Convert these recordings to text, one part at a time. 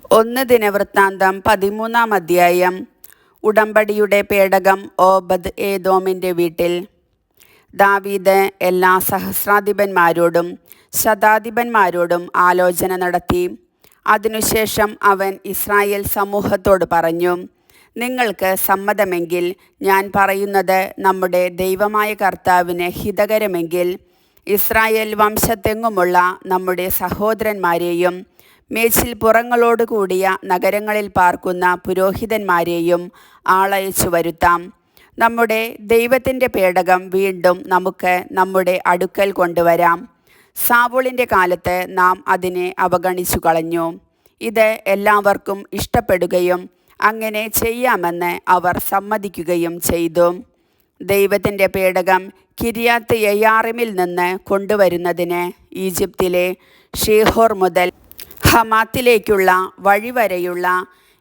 1 ദിനവൃത്താന്തം 13-ാം അധ്യായം. ഉടമ്പടിയുടെ പേടകം ഓബദ് ഏദോമിൻ്റെ വീട്ടിൽ. ദാവീദ് എല്ലാ സഹസ്രാധിപന്മാരോടും ശതാധിപന്മാരോടും ആലോചന നടത്തി. അതിനുശേഷം അവൻ ഇസ്രായേൽ സമൂഹത്തോട് പറഞ്ഞു, നിങ്ങൾക്ക് സമ്മതമെങ്കിൽ ഞാൻ പറയുന്നത് നമ്മുടെ ദൈവമായ കർത്താവിന് ഹിതകരമെങ്കിൽ ഇസ്രായേൽ വംശത്തെങ്ങുമുള്ള നമ്മുടെ സഹോദരന്മാരെയും മേച്ചിൽ പുറങ്ങളോട് കൂടിയ നഗരങ്ങളിൽ പാർക്കുന്ന പുരോഹിതന്മാരെയും ആളയച്ചു വരുത്താം. നമ്മുടെ ദൈവത്തിൻ്റെ പേടകം വീണ്ടും നമുക്ക് നമ്മുടെ അടുക്കൽ കൊണ്ടുവരാം. സാവൂളിൻ്റെ കാലത്ത് നാം അതിനെ അവഗണിച്ചു കളഞ്ഞു. ഇത് എല്ലാവർക്കും ഇഷ്ടപ്പെടുകയും അങ്ങനെ ചെയ്യാമെന്ന് അവർ സമ്മതിക്കുകയും ചെയ്തു. ദൈവത്തിൻ്റെ പേടകം കിര്യാത്ത് യെയാറിമിൽ നിന്ന് കൊണ്ടുവരുന്നതിന് ഈജിപ്തിലെ ഷീഹോർ മുതൽ ഹമാത്തിലേക്കുള്ള വഴിവരെയുള്ള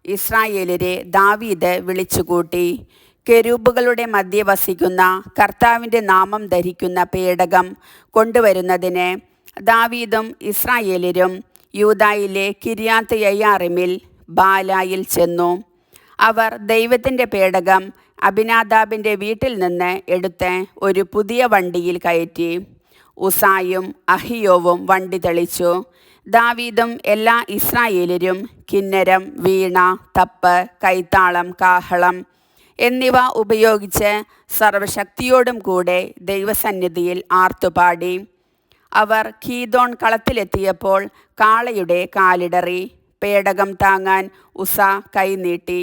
ഇസ്രായേലിനെ ദാവീദ് വിളിച്ചുകൂട്ടി. കെരൂബുകളുടെ മധ്യേ വസിക്കുന്ന കർത്താവിൻ്റെ നാമം ധരിക്കുന്ന പേടകം കൊണ്ടുവരുന്നതിന് ദാവീദും ഇസ്രായേലരും യൂദായിലെ കിര്യാത്ത് യെയാറിമിൽ ബാലായിൽ ചെന്നു. അവർ ദൈവത്തിൻ്റെ പേടകം അബിനാദാബിൻ്റെ വീട്ടിൽ നിന്ന് എടുത്ത് ഒരു പുതിയ വണ്ടിയിൽ കയറ്റി. ഉസായും അഹിയോവും വണ്ടി തെളിച്ചു. ദാവീദും എല്ലാ ഇസ്രായേലരും കിന്നരം, വീണ, തപ്പ്, കൈത്താളം, കാഹളം എന്നിവ ഉപയോഗിച്ച് സർവശക്തിയോടും കൂടെ ദൈവസന്നിധിയിൽ ആർത്തുപാടി. അവർ ഗീദോൻ കളത്തിലെത്തിയപ്പോൾ കാളയുടെ കാലിടറി. പേടകം താങ്ങാൻ ഉസ കൈനീട്ടി.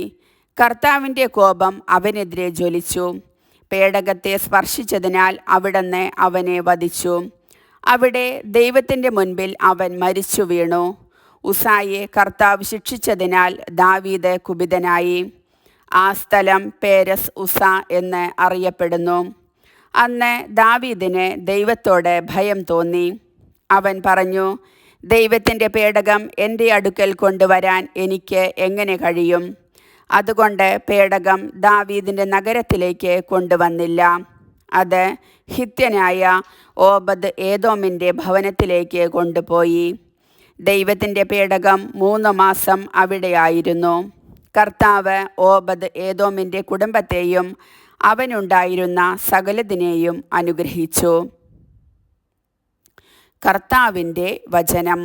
കർത്താവിൻ്റെ കോപം അവനെതിരെ ജ്വലിച്ചു. പേടകത്തെ സ്പർശിച്ചതിനാൽ അവിടുന്ന് അവനെ വധിച്ചു. അവിടെ ദൈവത്തിൻ്റെ മുൻപിൽ അവൻ മരിച്ചു വീണു. ഉസായെ കർത്താവ് ശിക്ഷിച്ചതിനാൽ ദാവീദ് കുപിതനായി. ആ സ്ഥലം പേരസ് ഉസ എന്ന് അറിയപ്പെടുന്നു. അന്ന് ദാവീദിന് ദൈവത്തോട് ഭയം തോന്നി. അവൻ പറഞ്ഞു, ദൈവത്തിൻ്റെ പേടകം എൻ്റെ അടുക്കൽ കൊണ്ടുവരാൻ എനിക്ക് എങ്ങനെ കഴിയും? അതുകൊണ്ട് പേടകം ദാവീദിൻ്റെ നഗരത്തിലേക്ക് കൊണ്ടുവന്നില്ല. അത് ഹിത്യനായ ഓബദ് ഏദോമിൻ്റെ ഭവനത്തിലേക്ക് കൊണ്ടുപോയി. ദൈവത്തിൻ്റെ പേടകം 3 മാസം അവിടെയായിരുന്നു. കർത്താവ് ഓബദ് ഏദോമിൻ്റെ കുടുംബത്തെയും അവനുണ്ടായിരുന്ന സകലതിനെയും അനുഗ്രഹിച്ചു. കർത്താവിൻ്റെ വചനം.